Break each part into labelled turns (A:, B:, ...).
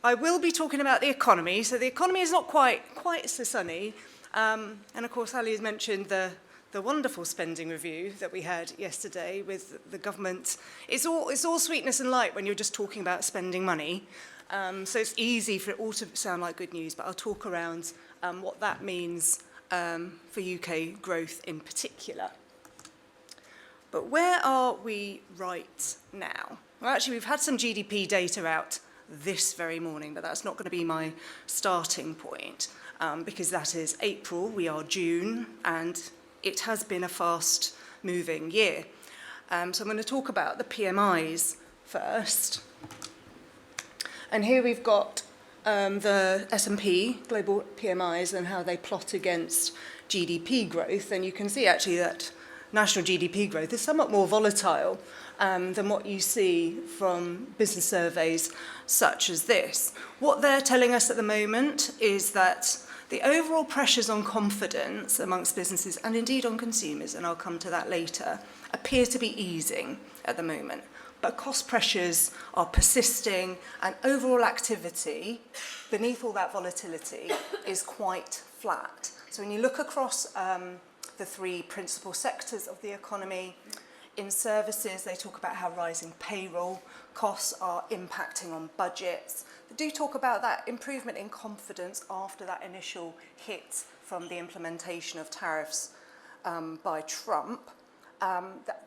A: I will be talking about the economy. So the economy is not quite so sunny. And of course, Ali has mentioned the wonderful spending review that we had yesterday with the government. It's all sweetness and light when you're just talking about spending money. So it's easy for it all to sound like good news, but I'll talk around what that means for UK growth in particular. But where are we right now? Well, actually, we've had some GDP data out this very morning, but that's not going to be my starting point because that is April, we are June, and it has been a fast-moving year. So I'm going to talk about the PMIs first. And here we've got the S&P global PMIs and how they plot against GDP growth. And you can see actually that national GDP growth is somewhat more volatile than what you see from business surveys such as this. What they're telling us at the moment is that the overall pressures on confidence amongst businesses and indeed on consumers, and I'll come to that later, appear to be easing at the moment. But cost pressures are persisting and overall activity beneath all that volatility is quite flat. So when you look across the three principal sectors of the economy, in services, they talk about how rising payroll costs are impacting on budgets. They do talk about that improvement in confidence after that initial hit from the implementation of tariffs by Trump.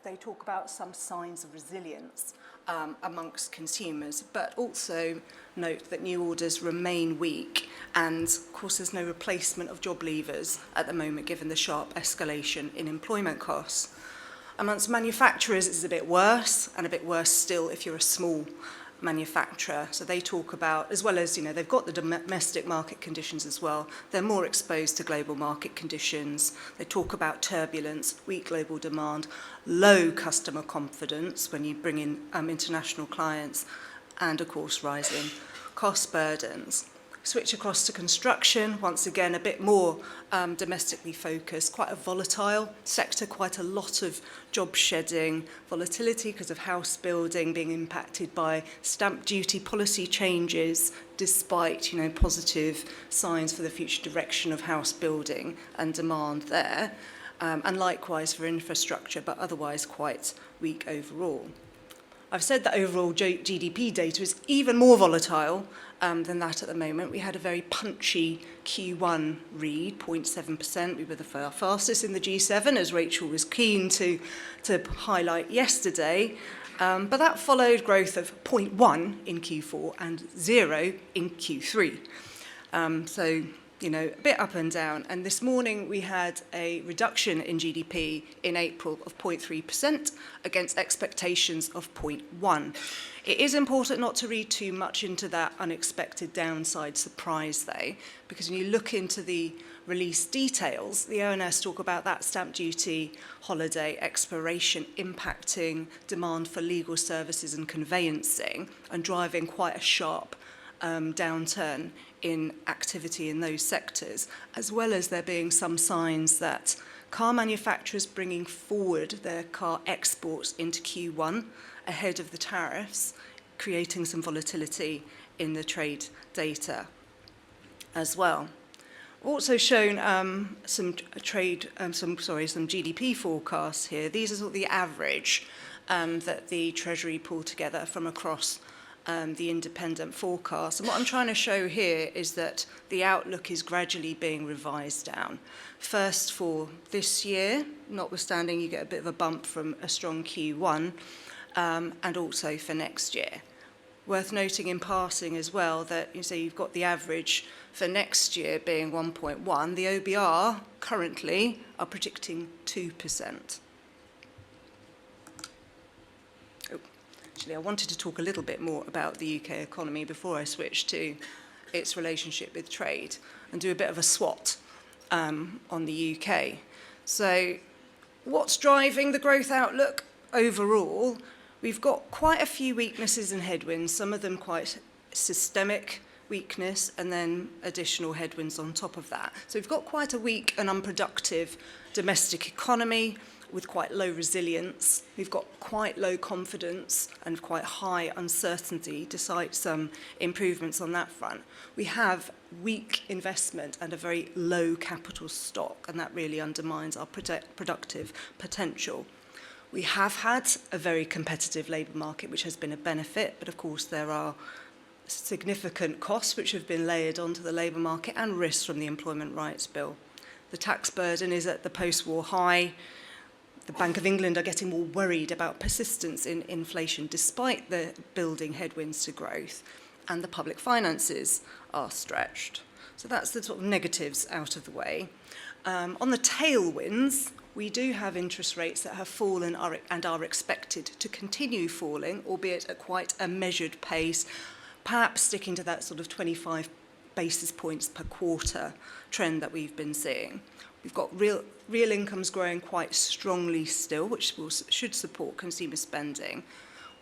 A: They talk about some signs of resilience amongst consumers, but also note that new orders remain weak, and of course there's no replacement of job leavers at the moment given the sharp escalation in employment costs. Amongst manufacturers it's a bit worse, and a bit worse still if you're a small manufacturer. So they talk about, as well as, they've got the domestic market conditions as well, they're more exposed to global market conditions. They talk about turbulence, weak global demand, low customer confidence when you bring in international clients, and of course rising cost burdens. Switch across to construction, once again a bit more domestically focused, quite a volatile sector, quite a lot of job shedding, volatility because of house building being impacted by stamp duty policy changes, despite positive signs for the future direction of house building and demand there, and likewise for infrastructure, but otherwise quite weak overall. I've said that overall GDP data is even more volatile than that at the moment. We had a very punchy Q1 read, 0.7%. We were the fastest in the G7, as Rachel was keen to highlight yesterday. But that followed growth of 0.1 in Q4 and 0 in Q3. So, a bit up and down. And this morning we had a reduction in GDP in April of 0.3% against expectations of 0.1. It is important not to read too much into that unexpected downside surprise, though, because when you look into the release details, the ONS talk about that stamp duty holiday expiration impacting demand for legal services and conveyancing and driving quite a sharp downturn in activity in those sectors, as well as there being some signs that car manufacturers bringing forward their car exports into Q1 ahead of the tariffs, creating some volatility in the trade data as well. Also shown some GDP forecasts here. These are sort of the average that the Treasury pulled together from across the independent forecast. And what I'm trying to show here is that the outlook is gradually being revised down. First for this year, notwithstanding you get a bit of a bump from a strong Q1, and also for next year. Worth noting in passing as well that you've got the average for next year being 1.1. The OBR currently are predicting 2%. Actually, I wanted to talk a little bit more about the UK economy before I switch to its relationship with trade and do a bit of a SWOT on the UK. So what's driving the growth outlook overall? We've got quite a few weaknesses and headwinds, some of them quite systemic weakness and then additional headwinds on top of that. So we've got quite a weak and unproductive domestic economy with quite low resilience. We've got quite low confidence and quite high uncertainty, despite some improvements on that front. We have weak investment and a very low capital stock, and that really undermines our productive potential. We have had a very competitive labour market, which has been a benefit, but of course there are significant costs which have been layered onto the labour market and risks from the Employment Rights Bill. The tax burden is at the post-war high. The Bank of England are getting more worried about persistence in inflation despite the building headwinds to growth, and the public finances are stretched. So that's the sort of negatives out of the way. On the tailwinds, we do have interest rates that have fallen and are expected to continue falling, albeit at quite a measured pace, perhaps sticking to that sort of 25 basis points per quarter trend that we've been seeing. We've got real incomes growing quite strongly still, which should support consumer spending.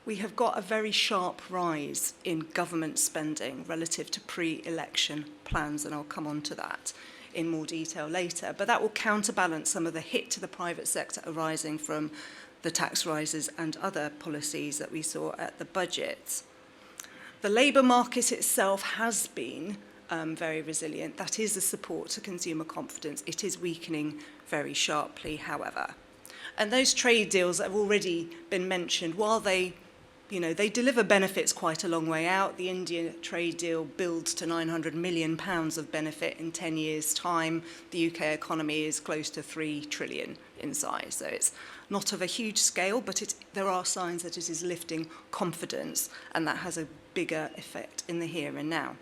A: We have got a very sharp rise in government spending relative to pre-election plans, and I'll come on to that in more detail later. But that will counterbalance some of the hit to the private sector arising from the tax rises and other policies that we saw at the budget. The labour market itself has been very resilient. That is a support to consumer confidence. It is weakening very sharply, however. And those trade deals that have already been mentioned, while they deliver benefits quite a long way out. The India trade deal builds to £900 million of benefit in 10 years' time. The UK economy is close to 3 trillion in size. So it's not of a huge scale, but there are signs that it is lifting confidence, and that has a bigger effect in the here and now.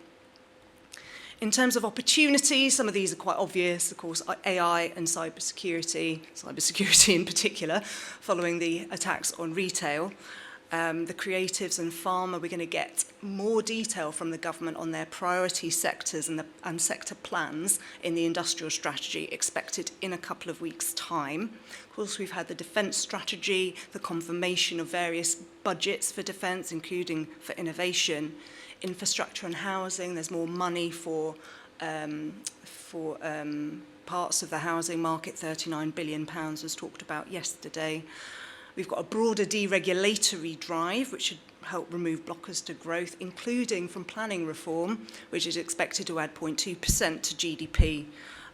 A: In terms of opportunities, some of these are quite obvious, of course, AI and cybersecurity in particular, following the attacks on retail. The creatives and pharma, we're going to get more detail from the government on their priority sectors and sector plans in the industrial strategy expected in a couple of weeks' time. Of course, we've had the defence strategy, the confirmation of various budgets for defence, including for innovation, infrastructure and housing. There's more money for parts of the housing market. £39 billion was talked about yesterday. We've got a broader deregulatory drive, which should help remove blockers to growth, including from planning reform, which is expected to add 0.2% to GDP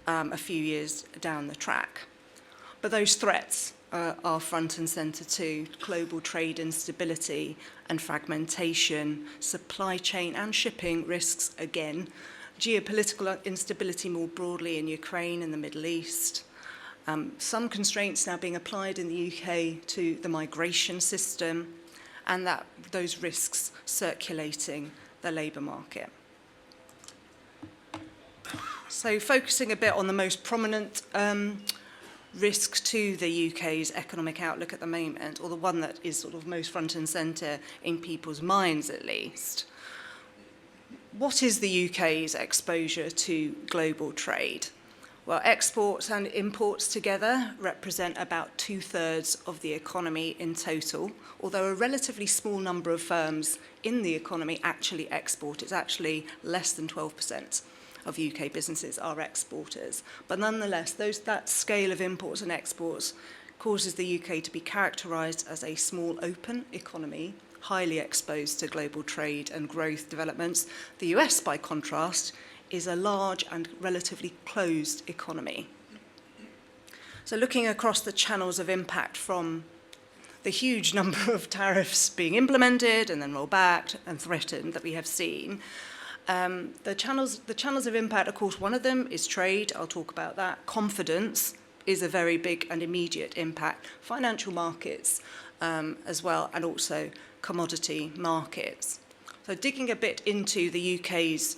A: a few years down the track. But those threats are front and centre too: global trade instability and fragmentation, supply chain and shipping risks again, geopolitical instability more broadly in Ukraine and the Middle East. Some constraints now being applied in the UK to the migration system, and those risks circulating the labour market. So focusing a bit on the most prominent risk to the UK's economic outlook at the moment, or the one that is sort of most front and centre in people's minds at least. What is the UK's exposure to global trade? Well, exports and imports together represent about 2/3 of the economy in total, although a relatively small number of firms in the economy actually export. It's actually less than 12% of UK businesses are exporters. But nonetheless, that scale of imports and exports causes the UK to be characterised as a small, open economy, highly exposed to global trade and growth developments. The US, by contrast, is a large and relatively closed economy. So looking across the channels of impact from the huge number of tariffs being implemented and then rolled back and threatened that we have seen, the channels of impact, of course, one of them is trade. I'll talk about that. Confidence is a very big and immediate impact. Financial markets as well, and also commodity markets. So digging a bit into the UK's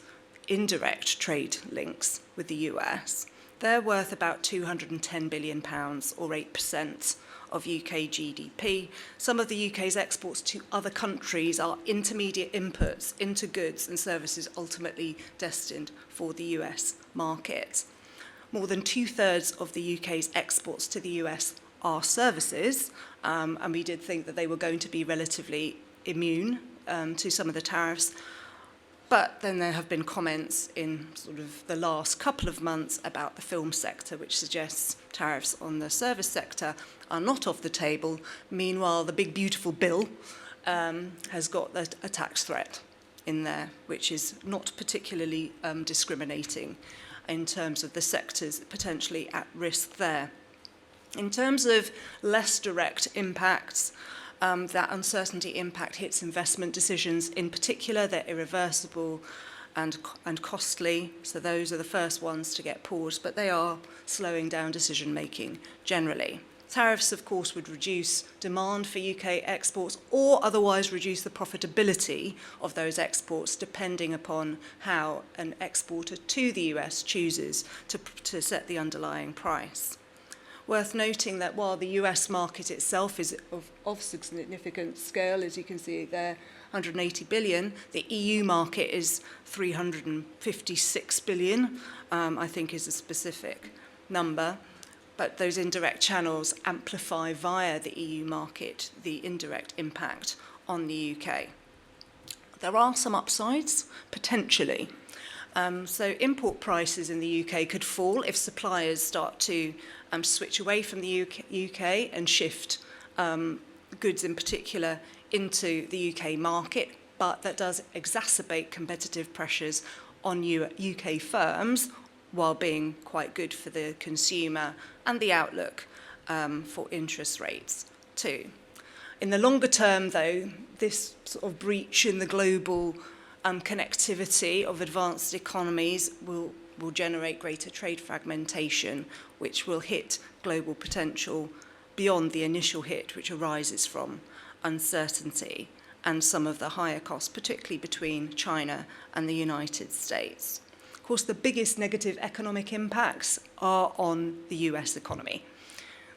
A: indirect trade links with the US, they're worth about £210 billion, or 8% of UK GDP. Some of the UK's exports to other countries are intermediate inputs into goods and services ultimately destined for the US market. More than 2/3 of the UK's exports to the US are services, and we did think that they were going to be relatively immune to some of the tariffs. But then there have been comments in sort of the last couple of months about the film sector, which suggests tariffs on the service sector are not off the table. Meanwhile, the big beautiful bill has got a tax threat in there, which is not particularly discriminating in terms of the sectors potentially at risk there. In terms of less direct impacts, that uncertainty impact hits investment decisions. In particular, they're irreversible and costly, so those are the first ones to get paused, but they are slowing down decision-making generally. Tariffs, of course, would reduce demand for UK exports or otherwise reduce the profitability of those exports, depending upon how an exporter to the US chooses to set the underlying price. Worth noting that while the US market itself is of significant scale, as you can see there, 180 billion, the EU market is 356 billion, I think is a specific number. But those indirect channels amplify via the EU market the indirect impact on the UK. There are some upsides, potentially. So import prices in the UK could fall if suppliers start to switch away from the UK and shift goods in particular into the UK market, but that does exacerbate competitive pressures on UK firms while being quite good for the consumer and the outlook for interest rates too. In the longer term, though, this sort of breach in the global connectivity of advanced economies will generate greater trade fragmentation, which will hit global potential beyond the initial hit, which arises from uncertainty and some of the higher costs, particularly between China and the United States. Of course, the biggest negative economic impacts are on the US economy.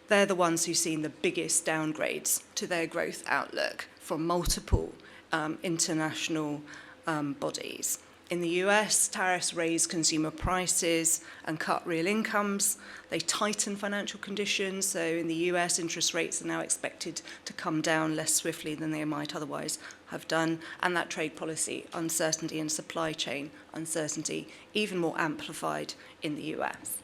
A: They're the ones who've seen the biggest downgrades to their growth outlook from multiple international bodies. In the US, tariffs raise consumer prices and cut real incomes. They tighten financial conditions. So in the US, interest rates are now expected to come down less swiftly than they might otherwise have done. And that trade policy uncertainty and supply chain uncertainty even more amplified in the US.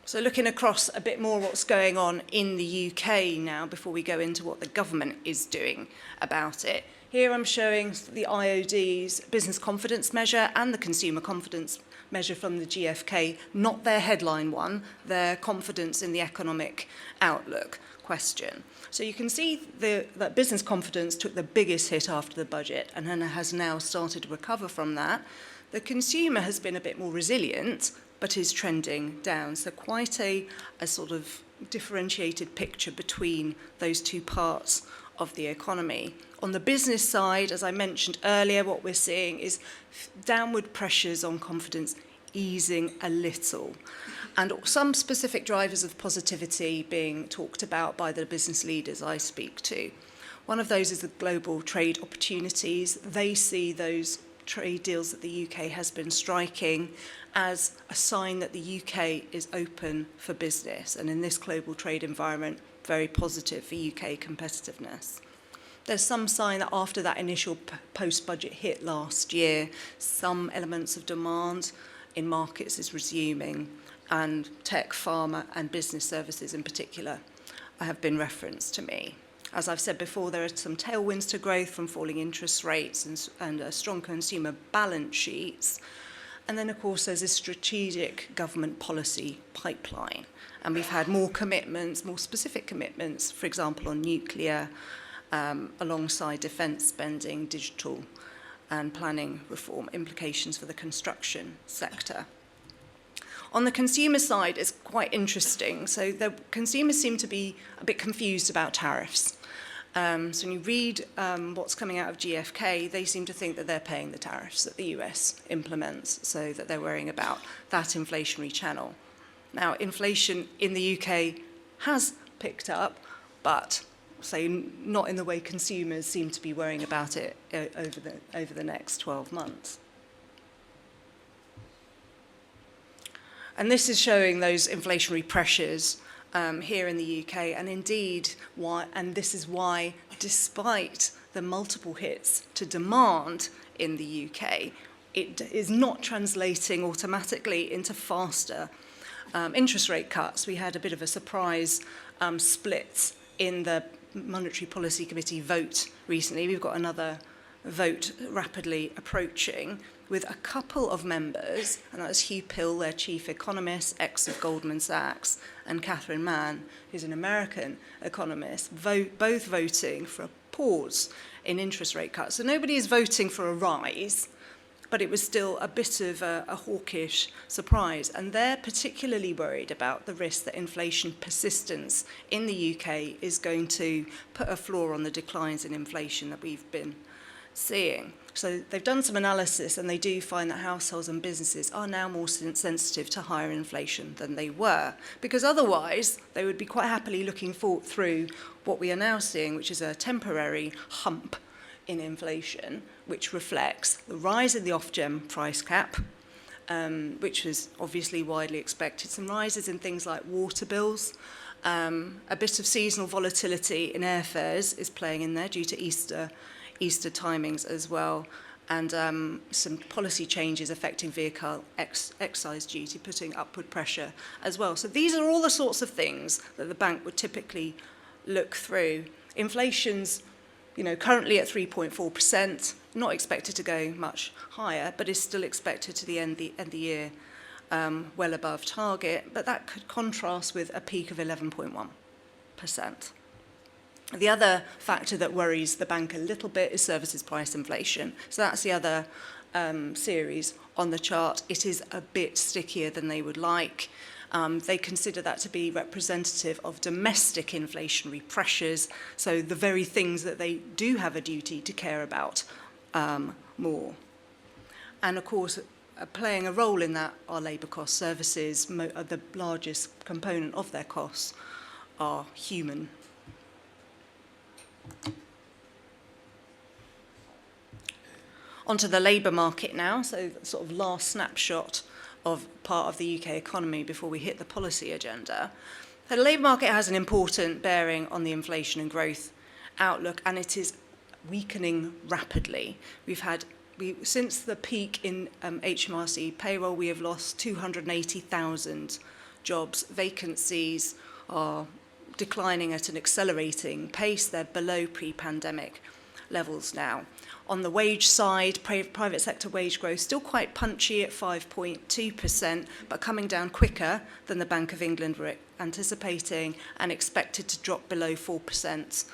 A: So looking across a bit more what's going on in the UK now before we go into what the government is doing about it. Here I'm showing the IOD's business confidence measure and the consumer confidence measure from the GfK, not their headline one, their confidence in the economic outlook question. So you can see that business confidence took the biggest hit after the budget and has now started to recover from that. The consumer has been a bit more resilient, but is trending down. So quite a sort of differentiated picture between those two parts of the economy. On the business side, as I mentioned earlier, what we're seeing is downward pressures on confidence easing a little, and some specific drivers of positivity being talked about by the business leaders I speak to. One of those is the global trade opportunities. They see those trade deals that the UK has been striking as a sign that the UK is open for business, and in this global trade environment, very positive for UK competitiveness. There's some sign that after that initial post-budget hit last year, some elements of demand in markets is resuming, and tech, pharma, and business services in particular have been referenced to me. As I've said before, there are some tailwinds to growth from falling interest rates and strong consumer balance sheets. And then, of course, there's a strategic government policy pipeline. And we've had more commitments, more specific commitments, for example, on nuclear, alongside defence spending, digital and planning reform, implications for the construction sector. On the consumer side, it's quite interesting. So the consumers seem to be a bit confused about tariffs. So when you read what's coming out of GfK, they seem to think that they're paying the tariffs that the US implements, so that they're worrying about that inflationary channel. Now, inflation in the UK has picked up, but say not in the way consumers seem to be worrying about it over the next 12 months. And this is showing those inflationary pressures here in the UK, and indeed this is why, despite the multiple hits to demand in the UK, it is not translating automatically into faster interest rate cuts. We had a bit of a surprise split in the Monetary Policy Committee vote recently. We've got another vote rapidly approaching with a couple of members, and that was Hugh Pill, their chief economist, ex of Goldman Sachs, and Catherine Mann, who's an American economist, both voting for a pause in interest rate cuts. So nobody is voting for a rise, but it was still a bit of a hawkish surprise. And they're particularly worried about the risk that inflation persistence in the UK is going to put a floor on the declines in inflation that we've been seeing. So they've done some analysis, and they do find that households and businesses are now more sensitive to higher inflation than they were, because otherwise they would be quite happily looking through what we are now seeing, which is a temporary hump in inflation, which reflects the rise in the Ofgem price cap, which was obviously widely expected, some rises in things like water bills, a bit of seasonal volatility in airfares is playing in there due to Easter timings as well, and some policy changes affecting vehicle excise duty, putting upward pressure as well. So these are all the sorts of things that the bank would typically look through. Inflation's currently at 3.4%, not expected to go much higher, but is still expected to the end the year well above target, but that could contrast with a peak of 11.1%. The other factor that worries the bank a little bit is services price inflation. So that's the other series on the chart. It is a bit stickier than they would like. They consider that to be representative of domestic inflationary pressures, so the very things that they do have a duty to care about more. And of course, playing a role in that are labour costs. Services, the largest component of their costs are human. Onto the labour market now, so sort of last snapshot of part of the UK economy before we hit the policy agenda. The labour market has an important bearing on the inflation and growth outlook, and it is weakening rapidly. Since the peak in HMRC payroll, we have lost 280,000 jobs. Vacancies are declining at an accelerating pace. They're below pre-pandemic levels now. On the wage side, private sector wage growth still quite punchy at 5.2%, but coming down quicker than the Bank of England were anticipating, and expected to drop below 4%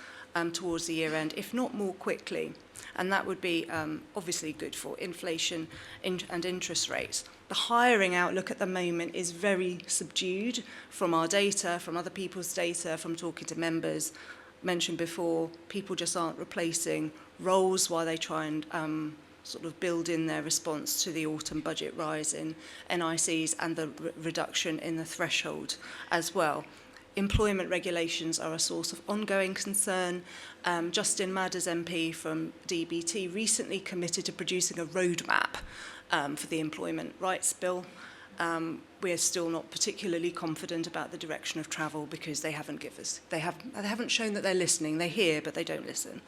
A: towards the year end, if not more quickly. And that would be obviously good for inflation and interest rates. The hiring outlook at the moment is very subdued from our data, from other people's data, from talking to members. Mentioned before, people just aren't replacing roles while they try and sort of build in their response to the autumn budget rise in NICs and the reduction in the threshold as well. Employment regulations are a source of ongoing concern. Justin Madders MP from DBT recently committed to producing a roadmap for the Employment Rights Bill. We're still not particularly confident about the direction of travel because they haven't shown that they're listening. They hear, but they don't listen.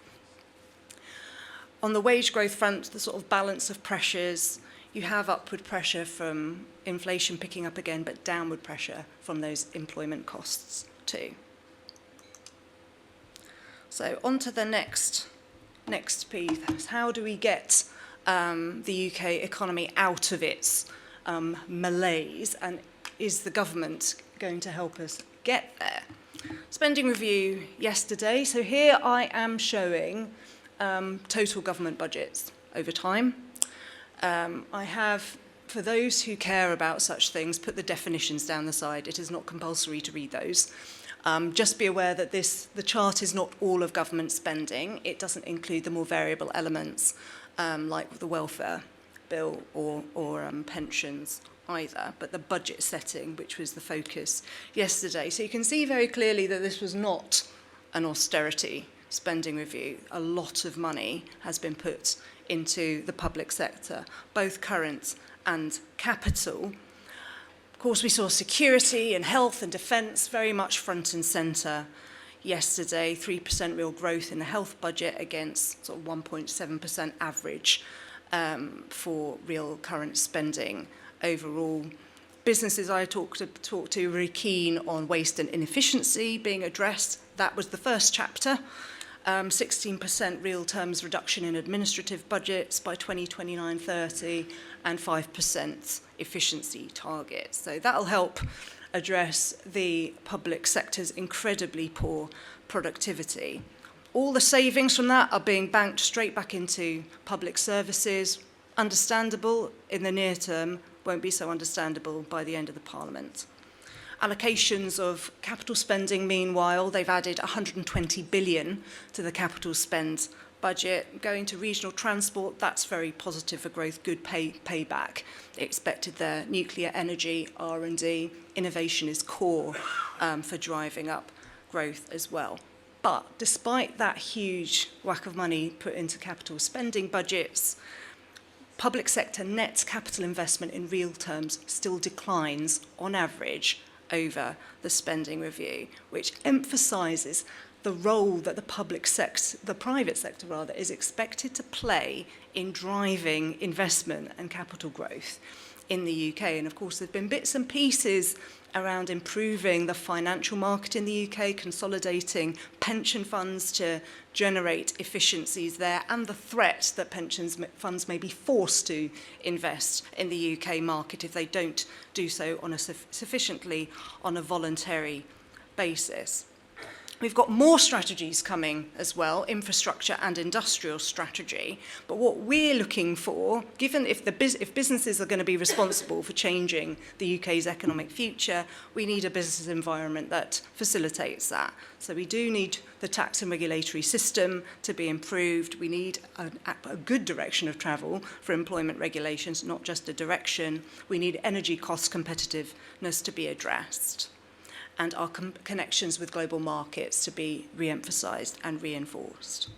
A: On the wage growth front, the sort of balance of pressures, you have upward pressure from inflation picking up again, but downward pressure from those employment costs too. So on to the next piece. How do we get the UK economy out of its malaise, and is the government going to help us get there? Spending review yesterday. So here I am showing total government budgets over time. I have, for those who care about such things, put the definitions down the side. It is not compulsory to read those. Just be aware that the chart is not all of government spending. It doesn't include the more variable elements like the welfare bill or pensions either, but the budget setting, which was the focus yesterday. So you can see very clearly that this was not an austerity spending review. A lot of money has been put into the public sector, both current and capital. Of course, we saw security and health and defence very much front and centre yesterday. 3% real growth in the health budget against sort of 1.7% average for real current spending overall. businesses I talked to were very keen on waste and inefficiency being addressed. That was the first chapter. 16% real terms reduction in administrative budgets by 2029-30 and 5% efficiency targets. So that'll help address the public sector's incredibly poor productivity. All the savings from that are being banked straight back into public services. Understandable in the near term, won't be so understandable by the end of the Parliament. Allocations of capital spending, meanwhile, they've added 120 billion to the capital spend budget. Going to regional transport, that's very positive for growth, good payback expected there. Nuclear energy, R&D, innovation is core for driving up growth as well. But despite that huge whack of money put into capital spending budgets, public sector net capital investment in real terms still declines on average over the spending review, which emphasises the role that the private sector rather, is expected to play in driving investment and capital growth in the UK. And of course, there have been bits and pieces around improving the financial market in the UK, consolidating pension funds to generate efficiencies there, and the threat that pension funds may be forced to invest in the UK market if they don't do so on sufficiently on a voluntary basis. We've got more strategies coming as well, infrastructure and industrial strategy. But what we're looking for, given if businesses are going to be responsible for changing the UK's economic future, we need a business environment that facilitates that. So we do need the tax and regulatory system to be improved. We need a good direction of travel for employment regulations, not just a direction. We need energy cost competitiveness to be addressed, and our connections with global markets to be re-emphasised and reinforced.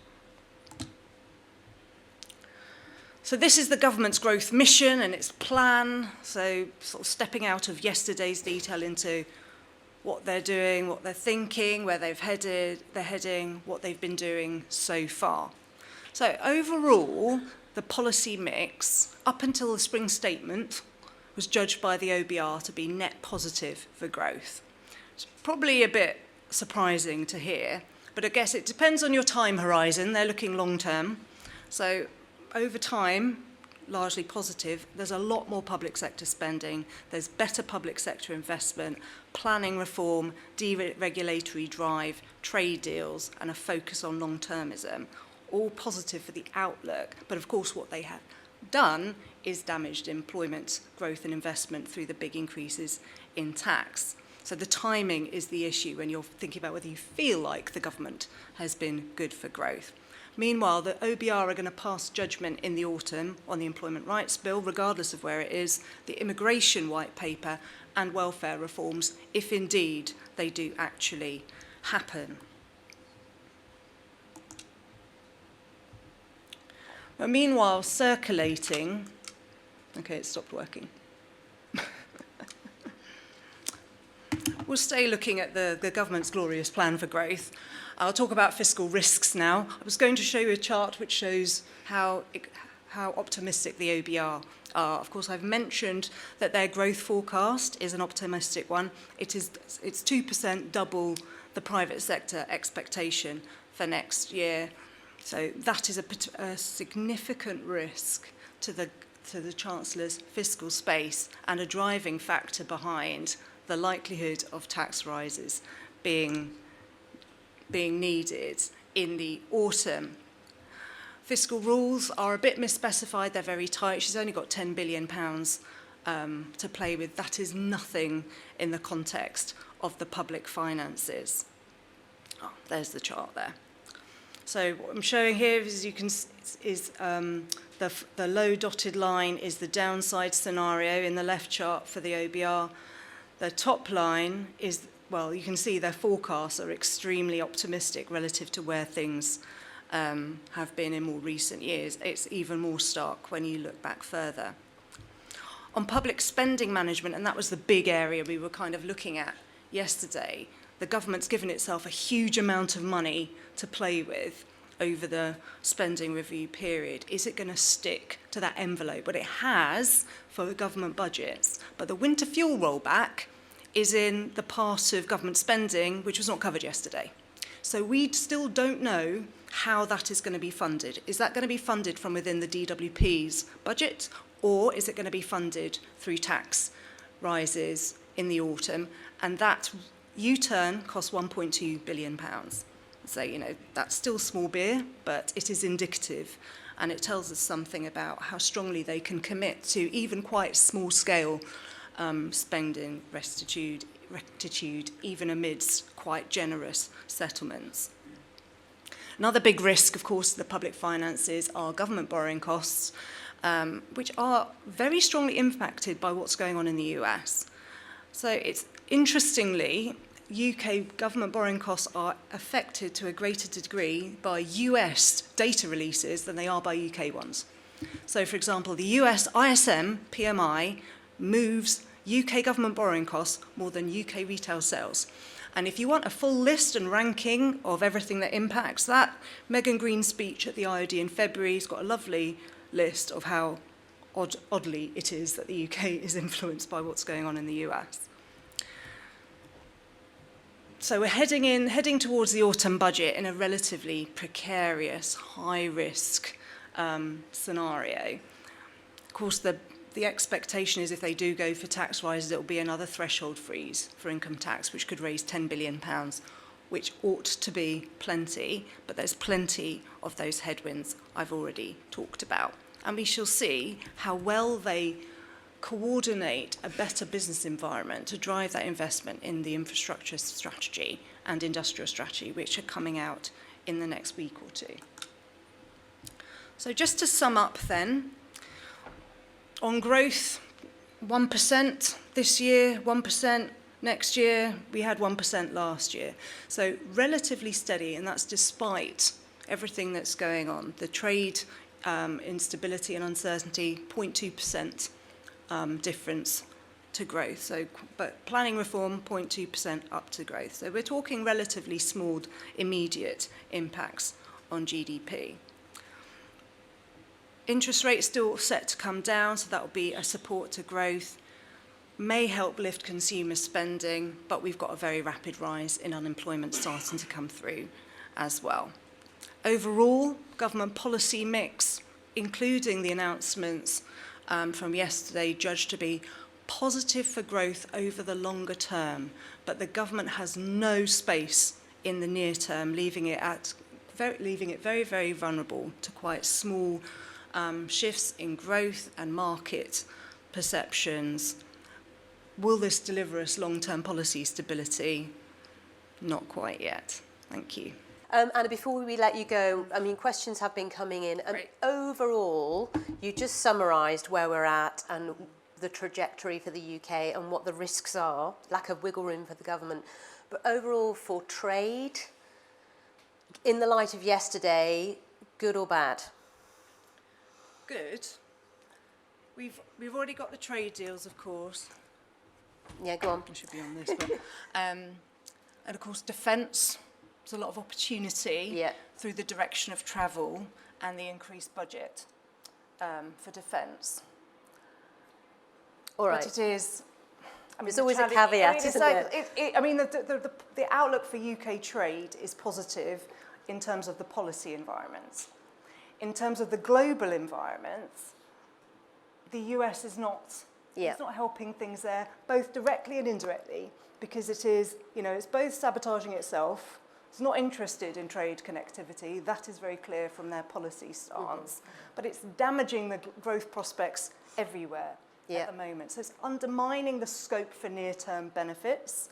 A: So this is the government's growth mission and its plan, so sort of stepping out of yesterday's detail into what they're doing, what they're thinking, where they're heading, what they've been doing so far. So overall, the policy mix, up until the spring statement, was judged by the OBR to be net positive for growth. It's probably a bit surprising to hear, but I guess it depends on your time horizon. They're looking long term. So over time, largely positive. There's a lot more public sector spending. There's better public sector investment, planning reform, deregulatory drive, trade deals, and a focus on long-termism. All positive for the outlook. But of course, what they have done is damaged employment, growth and investment through the big increases in tax. So the timing is the issue when you're thinking about whether you feel like the government has been good for growth. Meanwhile, the OBR are going to pass judgment in the autumn on the Employment Rights Bill, regardless of where it is, the Immigration White Paper and welfare reforms, if indeed they do actually happen. But meanwhile, circulating, okay, it stopped working. We'll stay looking at the government's glorious plan for growth. I'll talk about fiscal risks now. I was going to show you a chart which shows how optimistic the OBR are. Of course, I've mentioned that their growth forecast is an optimistic one. It's 2%, double the private sector expectation for next year. So that is a significant risk to the Chancellor's fiscal space and a driving factor behind the likelihood of tax rises being needed in the autumn. Fiscal rules are a bit misspecified. They're very tight. She's only got £10 billion to play with. That is nothing in the context of the public finances. Oh, there's the chart there. So what I'm showing here is the low dotted line is the downside scenario in the left chart for the OBR. The top line is, well, you can see their forecasts are extremely optimistic relative to where things have been in more recent years. It's even more stark when you look back further. On public spending management, and that was the big area we were kind of looking at yesterday, the government's given itself a huge amount of money to play with over the spending review period. Is it going to stick to that envelope? But it has for government budgets, But the winter fuel rollback is in the part of government spending which was not covered yesterday. So we still don't know how that is going to be funded. Is that going to be funded from within the DWP's budget, or is it going to be funded through tax rises in the autumn? And that U-turn costs £1.2 billion. So, that's still small beer, but it is indicative, and it tells us something about how strongly they can commit to even quite small-scale spending rectitude, even amidst quite generous settlements. Another big risk, of course, the public finances are government borrowing costs, which are very strongly impacted by what's going on in the US. So it's interestingly, UK government borrowing costs are affected to a greater degree by US data releases than they are by UK ones. So, for example, the US ISM PMI moves UK government borrowing costs more than UK retail sales. And if you want a full list and ranking of everything that impacts that, Megan Green's speech at the IOD in February has got a lovely list of how oddly it is that the UK is influenced by what's going on in the US. So we're heading towards the autumn budget in a relatively precarious, high-risk scenario. Of course, the expectation is if they do go for tax rises, it will be another threshold freeze for income tax, which could raise £10 billion, which ought to be plenty, but there's plenty of those headwinds I've already talked about. And we shall see how well they coordinate a better business environment to drive that investment in the infrastructure strategy and industrial strategy, which are coming out in the next week or two. So just to sum up then, on growth, 1% this year, 1% next year. We had 1% last year. So relatively steady, and that's despite everything that's going on. The trade instability and uncertainty, 0.2% difference to growth. So, but planning reform, 0.2% up to growth. So we're talking relatively small, immediate impacts on GDP. Interest rates still set to come down, so that will be a support to growth. May help lift consumer spending, but we've got a very rapid rise in unemployment starting to come through as well. Overall, government policy mix, including the announcements from yesterday, judged to be positive for growth over the longer term, but the government has no space in the near term, leaving it very, very vulnerable to quite small shifts in growth and market perceptions. Will this deliver us long-term policy stability? Not quite yet. Thank you.
B: Anna, before we let you go, I mean, questions have been coming in. Overall, you just summarised where we're at and the trajectory for the UK and what the risks are, lack of wiggle room for the government. But overall, for trade, in the light of yesterday, good or bad?
A: Good. We've already got the trade deals, of course.
B: Yeah, go on.
A: I should be on this, but and of course, defence. There's a lot of opportunity through the direction of travel and the increased budget for defence.
B: All right.
A: But it is. I mean,
B: there's always a caveat, isn't there?
A: I mean, the outlook for UK trade is positive in terms of the policy environment. In terms of the global environment, the US is not. It's not helping things there, both directly and indirectly, because it is, it's both sabotaging itself. It's not interested in trade connectivity. That is very clear from their policy stance. But it's damaging the growth prospects everywhere at the moment. So it's undermining the scope for near-term benefits.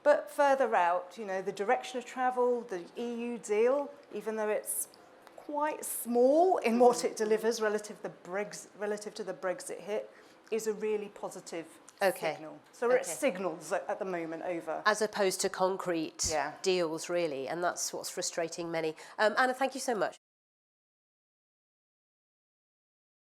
A: But further out, the direction of travel, the EU deal, even though it's quite small in what it delivers relative to the Brexit hit, is a really positive signal. So we're at signals at the moment over.
B: As opposed to concrete deals, really, and that's what's frustrating many. Anna, thank you so much.